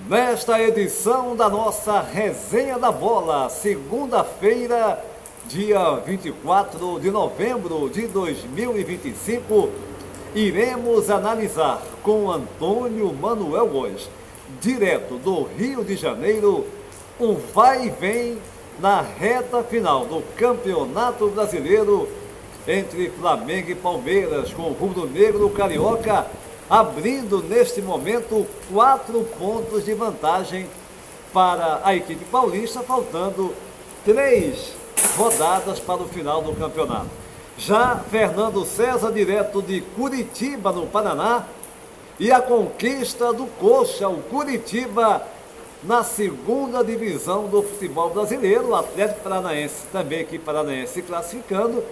Nesta edição da nossa Resenha da Bola, segunda-feira, dia 24 de novembro de 2025, iremos analisar com Antônio Manuel Góes, direto do Rio de Janeiro, um vai e vem na reta final do Campeonato Brasileiro entre Flamengo e Palmeiras, com o rubro-negro carioca abrindo neste momento 4 pontos de vantagem para a equipe paulista, faltando 3 rodadas para o final do campeonato. Já Fernando César, direto de Curitiba, no Paraná, e a conquista do Coxa, o Curitiba, na segunda divisão do futebol brasileiro, o Atlético Paranaense, também aqui paranaense, classificando,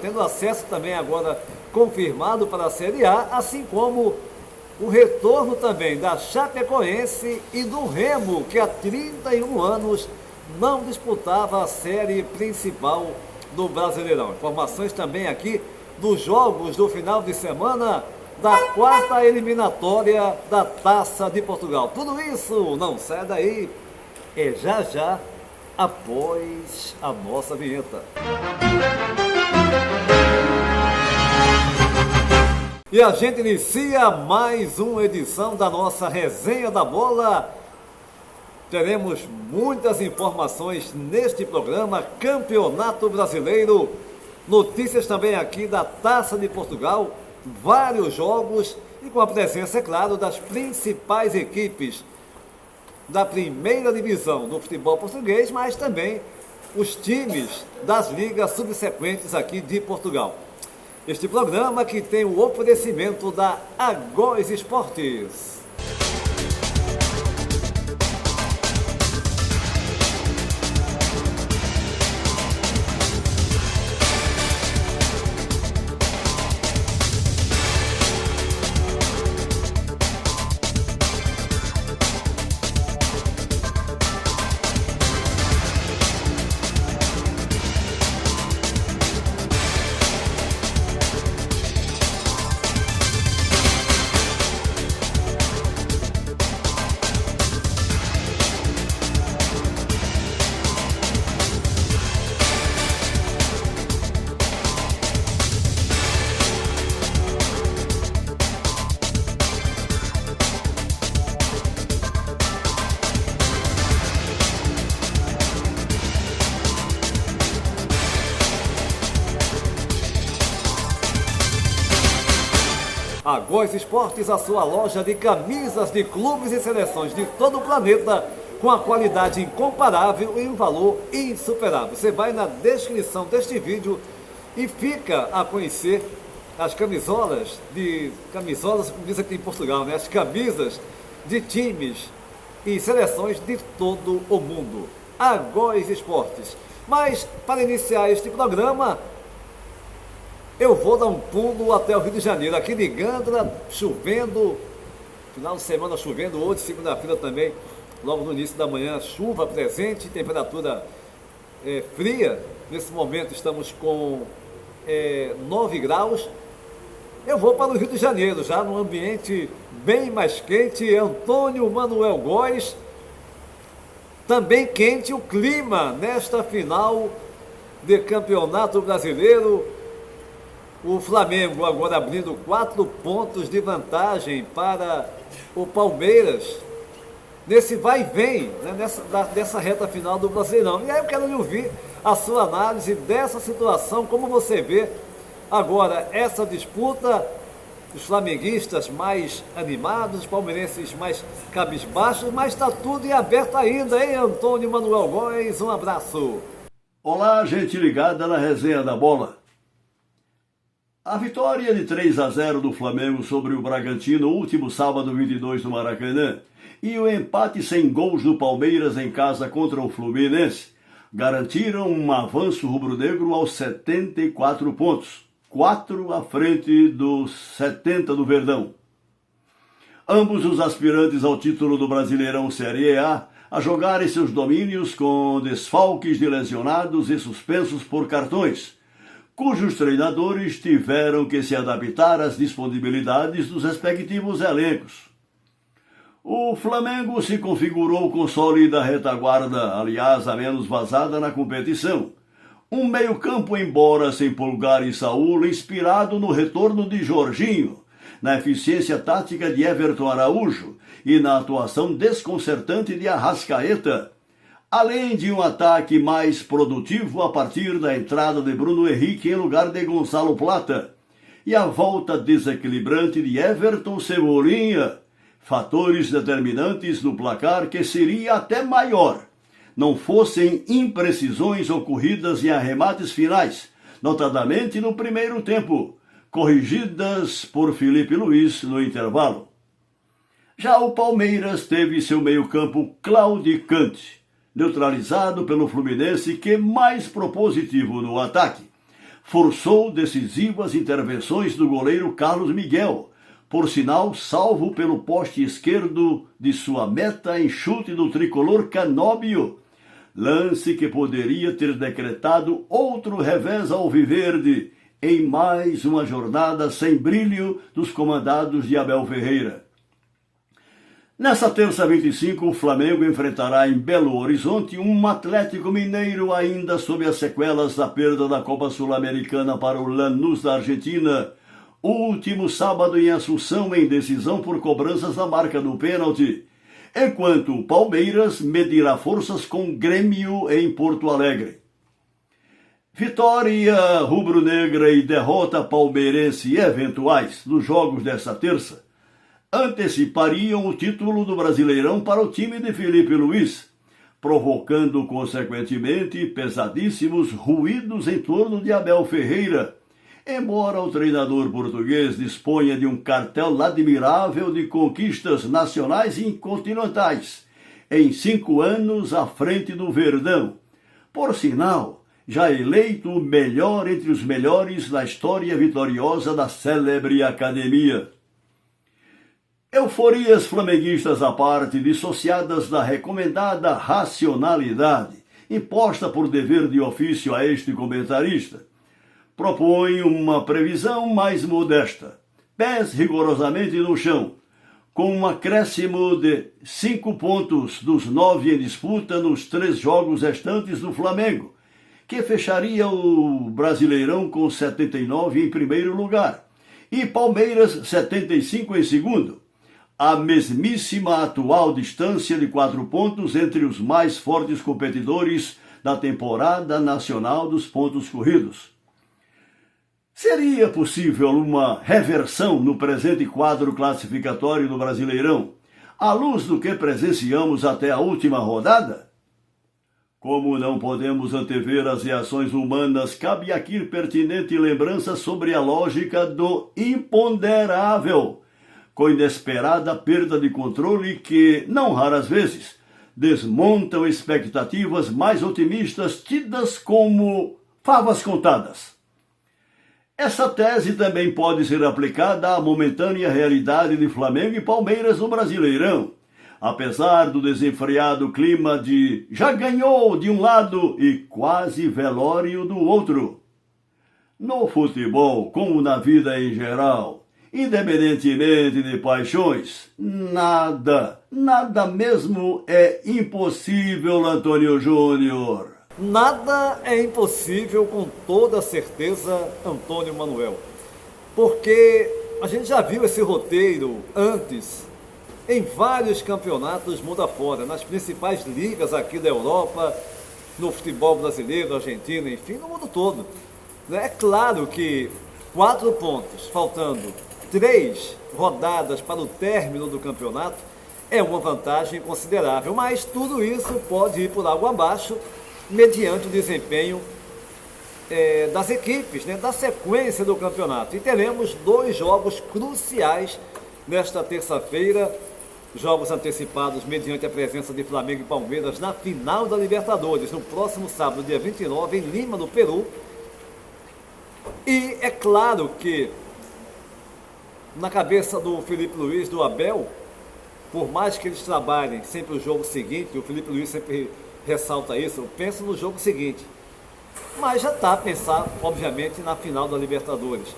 tendo acesso também agora confirmado para a Série A, assim como o retorno também da Chapecoense e do Remo, que há 31 anos não disputava a série principal do Brasileirão. Informações também aqui dos jogos do final de semana da quarta eliminatória da Taça de Portugal. Tudo isso não sai daí, é já após a nossa vinheta. E a gente inicia mais uma edição da nossa Resenha da Bola. Teremos muitas informações neste programa, Campeonato Brasileiro, notícias também aqui da Taça de Portugal, vários jogos e com a presença, é claro, das principais equipes da primeira divisão do futebol português, mas também os times das ligas subsequentes aqui de Portugal. Este programa que tem o oferecimento da Agóis Esportes. A Góes Esportes, a sua loja de camisas de clubes e seleções de todo o planeta, com a qualidade incomparável e um valor insuperável. Você vai na descrição deste vídeo e fica a conhecer as camisolas, como diz aqui em Portugal, né? As camisas de times e seleções de todo o mundo. A Góes Esportes. Mas, para iniciar este programa, eu vou dar um pulo até o Rio de Janeiro, aqui de Gandra, chovendo, final de semana chovendo, hoje, segunda-feira também, logo no início da manhã, chuva presente, temperatura fria. Nesse momento estamos com 9 graus. Eu vou para o Rio de Janeiro, já num ambiente bem mais quente. Antônio Manuel Góes, também quente o clima nesta final de Campeonato Brasileiro. O Flamengo agora abrindo 4 pontos de vantagem para o Palmeiras, nesse vai e vem, né, dessa reta final do Brasileirão. E aí eu quero lhe ouvir a sua análise dessa situação, como você vê agora essa disputa, os flamenguistas mais animados, os palmeirenses mais cabisbaixos, mas está tudo em aberto ainda, hein, Antônio Manuel Góes? Um abraço. Olá, gente ligada na Resenha da Bola. A vitória de 3-0 do Flamengo sobre o Bragantino no último sábado 22 no Maracanã e o empate sem gols do Palmeiras em casa contra o Fluminense garantiram um avanço rubro-negro aos 74 pontos, 4 à frente dos 70 do Verdão. Ambos os aspirantes ao título do Brasileirão Série A a jogarem seus domínios com desfalques de lesionados e suspensos por cartões, cujos treinadores tiveram que se adaptar às disponibilidades dos respectivos elencos. O Flamengo se configurou com sólida retaguarda, aliás, a menos vazada na competição. Um meio-campo, embora sem Pulgar e Saúl, inspirado no retorno de Jorginho, na eficiência tática de Everton Araújo e na atuação desconcertante de Arrascaeta, além de um ataque mais produtivo a partir da entrada de Bruno Henrique em lugar de Gonçalo Plata e a volta desequilibrante de Everton Cebolinha, fatores determinantes no placar que seria até maior, não fossem imprecisões ocorridas em arremates finais, notadamente no primeiro tempo, corrigidas por Filipe Luís no intervalo. Já o Palmeiras teve seu meio-campo claudicante, neutralizado pelo Fluminense, que, mais propositivo no ataque, forçou decisivas intervenções do goleiro Carlos Miguel, por sinal salvo pelo poste esquerdo de sua meta em chute do tricolor Canóbio, lance que poderia ter decretado outro revés alviverde em mais uma jornada sem brilho dos comandados de Abel Ferreira. Nessa terça 25, o Flamengo enfrentará em Belo Horizonte um Atlético Mineiro ainda sob as sequelas da perda da Copa Sul-Americana para o Lanús da Argentina, último sábado em Assunção em decisão por cobranças da marca do pênalti, enquanto o Palmeiras medirá forças com o Grêmio em Porto Alegre. Vitória rubro-negra e derrota palmeirense eventuais nos jogos desta terça antecipariam o título do Brasileirão para o time de Filipe Luís, provocando consequentemente pesadíssimos ruídos em torno de Abel Ferreira, embora o treinador português disponha de um cartel admirável de conquistas nacionais e continentais, em 5 anos à frente do Verdão. Por sinal, já eleito o melhor entre os melhores na história vitoriosa da célebre academia. Euforias flamenguistas à parte, dissociadas da recomendada racionalidade, imposta por dever de ofício a este comentarista, propõe uma previsão mais modesta, pés rigorosamente no chão, com um acréscimo de 5 pontos dos 9 em disputa nos 3 jogos restantes do Flamengo, que fecharia o Brasileirão com 79 em primeiro lugar e Palmeiras 75 em segundo, a mesmíssima atual distância de 4 pontos entre os mais fortes competidores da temporada nacional dos pontos corridos. Seria possível uma reversão no presente quadro classificatório do Brasileirão, à luz do que presenciamos até a última rodada? Como não podemos antever as reações humanas, cabe aqui pertinente lembrança sobre a lógica do imponderável, com inesperada perda de controle que, não raras vezes, desmontam expectativas mais otimistas tidas como favas contadas. Essa tese também pode ser aplicada à momentânea realidade de Flamengo e Palmeiras no Brasileirão, apesar do desenfreado clima de já ganhou de um lado e quase velório do outro. No futebol, como na vida em geral, independentemente de paixões, nada mesmo é impossível, Antônio Júnior. Nada é impossível, com toda certeza, Antônio Manuel. Porque a gente já viu esse roteiro antes, em vários campeonatos mundo afora, nas principais ligas aqui da Europa, no futebol brasileiro, argentino, enfim, no mundo todo. É claro que 4 pontos, faltando 3 rodadas para o término do campeonato, é uma vantagem considerável, mas tudo isso pode ir por água abaixo mediante o desempenho das equipes, da sequência do campeonato. E teremos 2 jogos cruciais nesta terça-feira, jogos antecipados mediante a presença de Flamengo e Palmeiras na final da Libertadores, no próximo sábado, dia 29, em Lima, no Peru. E é claro que na cabeça do Filipe Luís, do Abel, por mais que eles trabalhem sempre o jogo seguinte, o Filipe Luís sempre ressalta isso, eu penso no jogo seguinte, mas já está a pensar, obviamente, na final da Libertadores.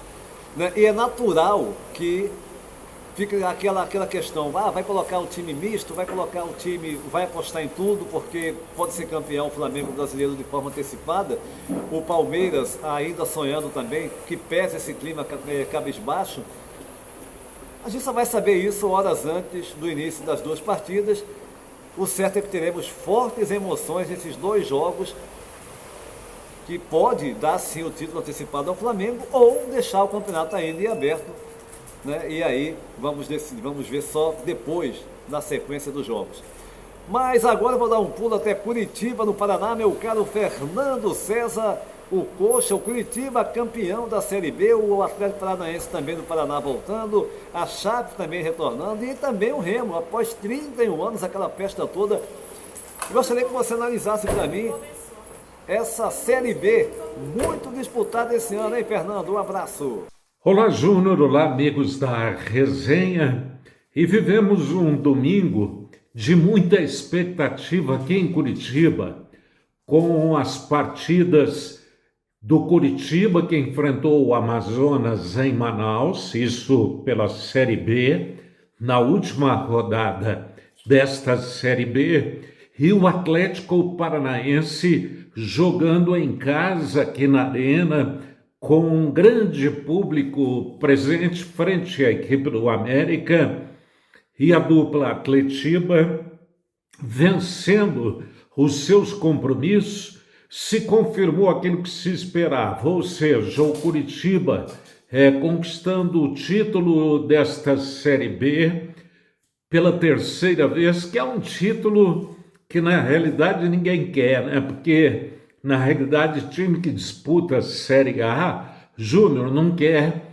E é natural que fica aquela questão, vai colocar o time misto, vai colocar o time, vai apostar em tudo, porque pode ser campeão o Flamengo brasileiro de forma antecipada, o Palmeiras ainda sonhando também, que pesa esse clima cabisbaixo. A gente só vai saber isso horas antes do início das duas partidas. O certo é que teremos fortes emoções nesses dois jogos, que pode dar sim o título antecipado ao Flamengo ou deixar o campeonato ainda em aberto, né? E aí vamos ver só depois, na sequência dos jogos. Mas agora eu vou dar um pulo até Curitiba, no Paraná, meu caro Fernando César. O Coxa, o Curitiba, campeão da Série B, o Atlético Paranaense também do Paraná voltando, a Chape também retornando e também o Remo, após 31 anos, aquela festa toda. Gostaria que você analisasse para mim essa Série B, muito disputada esse ano, hein, Fernando? Um abraço. Olá, Júnior, olá, amigos da resenha. E vivemos um domingo de muita expectativa aqui em Curitiba, com as partidas do Curitiba, que enfrentou o Amazonas em Manaus, isso pela Série B, na última rodada desta Série B, e o Atlético Paranaense jogando em casa aqui na Arena, com um grande público presente frente à equipe do América, e a dupla Atletiba vencendo os seus compromissos. Se confirmou aquilo que se esperava, ou seja, o Curitiba conquistando o título desta Série B pela terceira vez, que é um título que na realidade ninguém quer, né? Porque na realidade o time que disputa a Série A, Júnior, não quer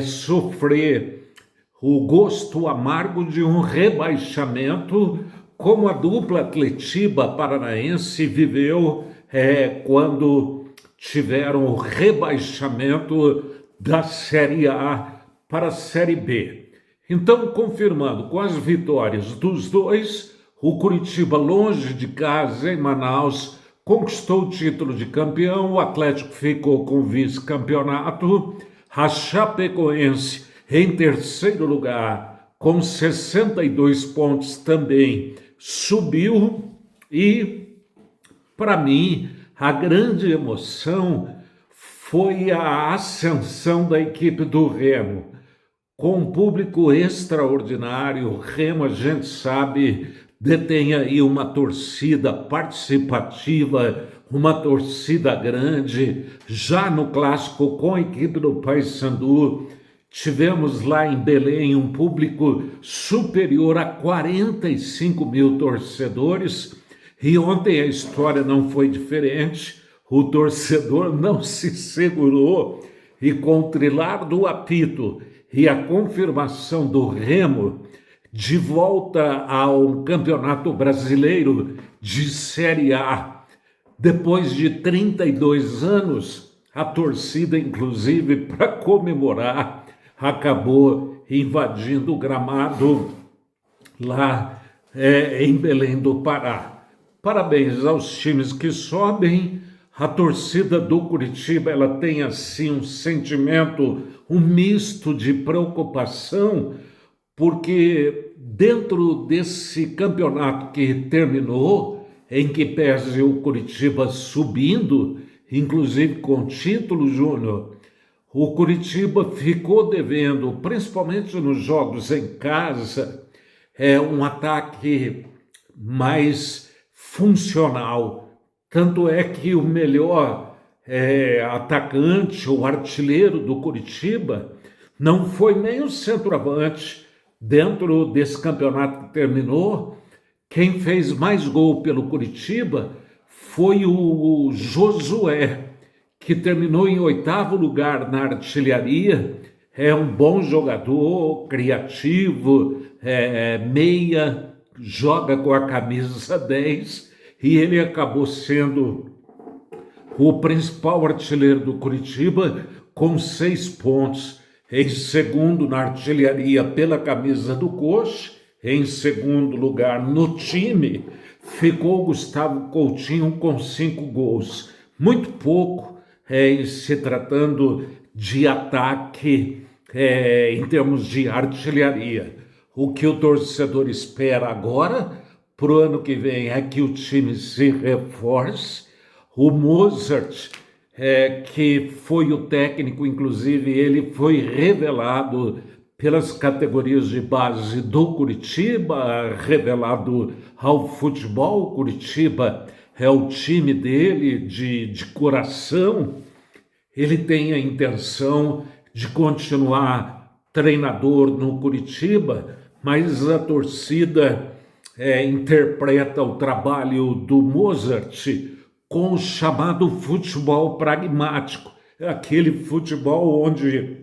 sofrer o gosto amargo de um rebaixamento, como a dupla Atletiba Paranaense viveu quando tiveram o rebaixamento da Série A para a Série B. Então, confirmando, com as vitórias dos dois, o Curitiba, longe de casa, em Manaus, conquistou o título de campeão, o Atlético ficou com o vice-campeonato, a Chapecoense, em terceiro lugar, com 62 pontos também, subiu e, para mim, a grande emoção foi a ascensão da equipe do Remo, com um público extraordinário. O Remo, a gente sabe, detém aí uma torcida participativa, uma torcida grande. Já no clássico com a equipe do Paysandu, tivemos lá em Belém um público superior a 45 mil torcedores. E ontem a história não foi diferente, o torcedor não se segurou e, com o trilar do apito e a confirmação do Remo de volta ao Campeonato Brasileiro de Série A, depois de 32 anos, a torcida, inclusive, para comemorar, acabou invadindo o gramado lá em Belém do Pará. Parabéns aos times que sobem. A torcida do Curitiba, ela tem assim um sentimento, um misto de preocupação, porque dentro desse campeonato que terminou, em que pese o Curitiba subindo, inclusive com título, Júnior, o Curitiba ficou devendo, principalmente nos jogos em casa, um ataque mais funcional. Tanto é que o melhor atacante, o artilheiro do Curitiba, não foi nem o centroavante dentro desse campeonato que terminou. Quem fez mais gol pelo Curitiba foi o Josué, que terminou em 8º lugar na artilharia. É um bom jogador, criativo, meia, joga com a camisa 10, e ele acabou sendo o principal artilheiro do Curitiba com 6 pontos. Em segundo na artilharia pela camisa do Coxa, em segundo lugar no time, ficou Gustavo Coutinho com 5 gols. Muito pouco se tratando de ataque em termos de artilharia. O que o torcedor espera agora, para o ano que vem, é que o time se reforce. O Mozart, que foi o técnico, inclusive, ele foi revelado pelas categorias de base do Curitiba, revelado ao futebol. Curitiba é o time dele de coração. Ele tem a intenção de continuar treinador no Curitiba, mas a torcida interpreta o trabalho do Mozart com o chamado futebol pragmático, aquele futebol onde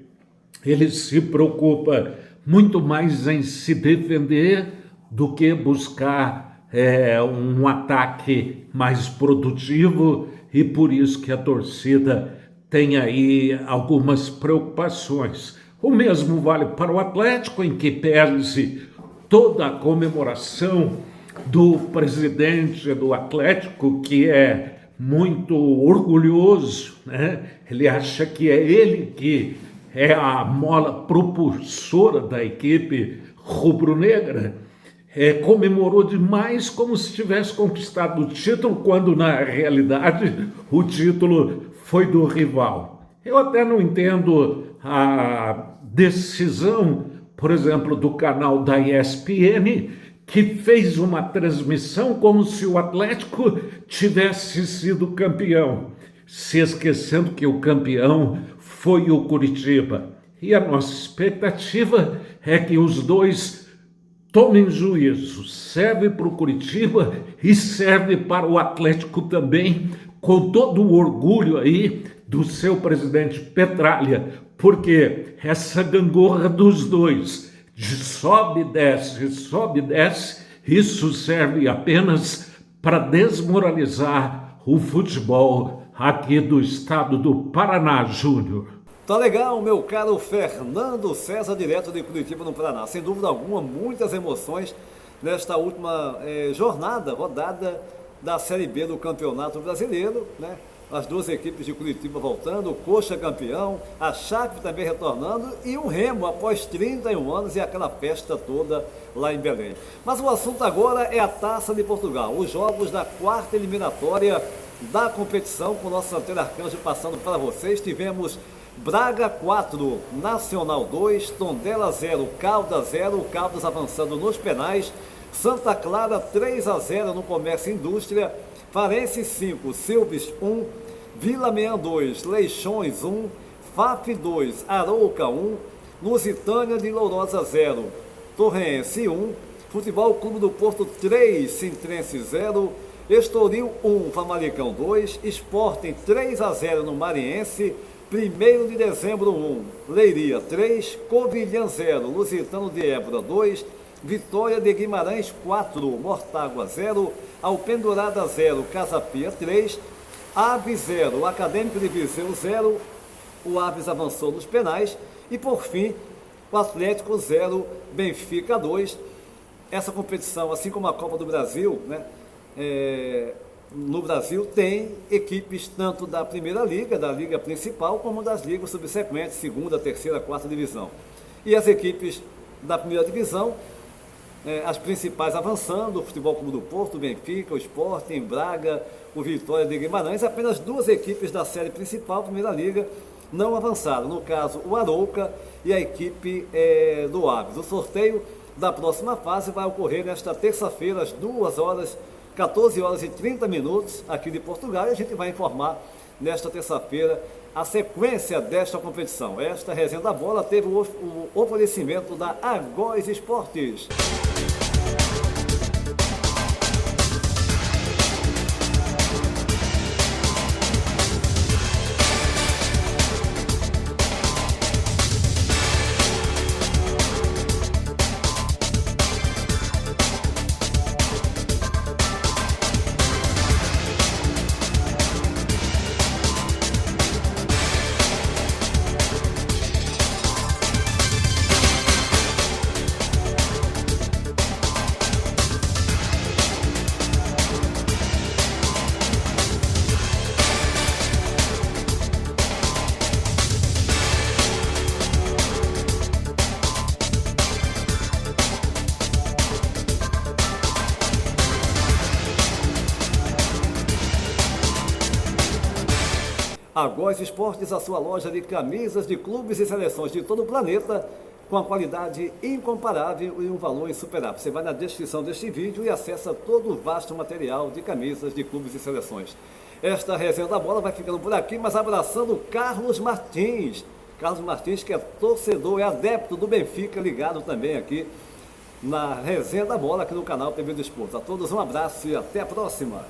ele se preocupa muito mais em se defender do que buscar um ataque mais produtivo, e por isso que a torcida tem aí algumas preocupações. O mesmo vale para o Atlético, em que pese toda a comemoração do presidente do Atlético, que é muito orgulhoso, né? Ele acha que é ele que é a mola propulsora da equipe rubro-negra. Comemorou demais como se tivesse conquistado o título, quando na realidade o título foi do rival. Eu até não entendo a decisão, por exemplo, do canal da ESPN, que fez uma transmissão como se o Atlético tivesse sido campeão, se esquecendo que o campeão foi o Curitiba. E a nossa expectativa é que os dois tomem juízo. Serve para o Curitiba e serve para o Atlético também, com todo o orgulho aí do seu presidente Petralha, porque essa gangorra dos dois, de sobe e desce, isso serve apenas para desmoralizar o futebol aqui do estado do Paraná, Júnior. Tá legal, meu caro Fernando César, direto de Curitiba, no Paraná. Sem dúvida alguma, muitas emoções nesta última rodada da Série B do Campeonato Brasileiro, né? As duas equipes de Curitiba voltando, o Coxa campeão, a Chape também retornando e o Remo após 31 anos e aquela festa toda lá em Belém. Mas o assunto agora é a Taça de Portugal, os jogos da quarta eliminatória da competição, com o nosso Santeiro Arcanjo passando para vocês. Tivemos Braga 4, Nacional 2, Tondela 0, Caldas 0, Caldas avançando nos penais, Santa Clara 3-0 no Comércio e Indústria, Farense 5, Silves 1, Vila Meã 2, Leixões 1, FAF 2, Arouca 1, Lusitânia de Lourosa 0, Torrense 1, Futebol Clube do Porto 3, Sintrense 0, Estoril 1, Famalicão 2, Sporting 3-0 no Mariense, 1º de dezembro 1, Leiria 3, Covilhã 0, Lusitano de Évora 2, Vitória de Guimarães 4, Mortágua 0, Alpendurada 0, Casapia 3, Aves 0, Acadêmico de Viseu 0, o Aves avançou nos penais e por fim o Atlético 0, Benfica 2. Essa competição, assim como a Copa do Brasil, né, no Brasil tem equipes tanto da Primeira Liga, da Liga Principal, como das ligas subsequentes, segunda, terceira, quarta divisão. E as equipes da Primeira Divisão, as principais avançando, o Futebol Clube do Porto, o Benfica, o Sporting, Braga, o Vitória de Guimarães. Apenas duas equipes da série principal, Primeira Liga, não avançaram. No caso, o Arouca e a equipe do Aves. O sorteio da próxima fase vai ocorrer nesta terça-feira, às 14 horas e 30 minutos, aqui de Portugal, e a gente vai informar nesta terça-feira a sequência desta competição. Esta resenha da bola teve o oferecimento da Agóis Esportes. A Góis Esportes, a sua loja de camisas de clubes e seleções de todo o planeta, com a qualidade incomparável e um valor insuperável. Você vai na descrição deste vídeo e acessa todo o vasto material de camisas de clubes e seleções. Esta resenha da bola vai ficando por aqui, mas abraçando Carlos Martins. Carlos Martins, que é torcedor, é adepto do Benfica, ligado também aqui na resenha da bola, aqui no canal TV do Esporte. A todos um abraço e até a próxima.